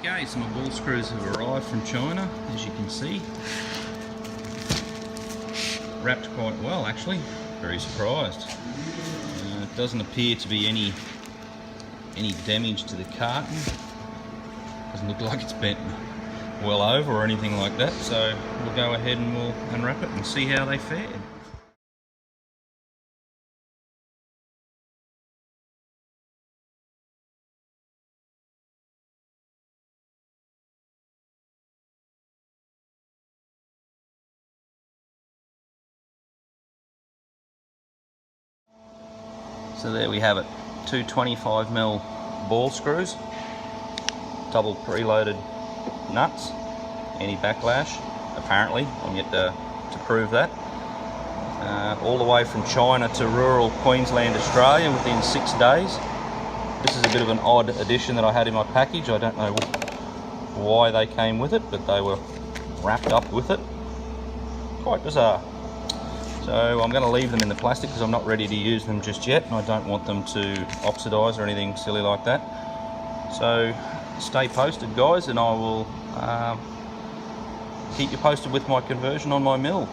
Okay, so my ball screws have arrived from China, as you can see. Wrapped quite well, actually. Very surprised. It doesn't appear to be any damage to the carton. Doesn't look like it's bent well over or anything like that. So we'll go ahead and we'll unwrap it and see how they fared. So there we have it, two 25mm ball screws, double preloaded nuts, anti-backlash, apparently, I'm yet to prove that. All the way from China to rural Queensland, Australia within 6 days. This is a bit of an odd addition that I had in my package. I don't know why they came with it, but they were wrapped up with it. Quite bizarre. So I'm going to leave them in the plastic because I'm not ready to use them just yet, and I don't want them to oxidise or anything silly like that. So stay posted, guys, and I will keep you posted with my conversion on my mill.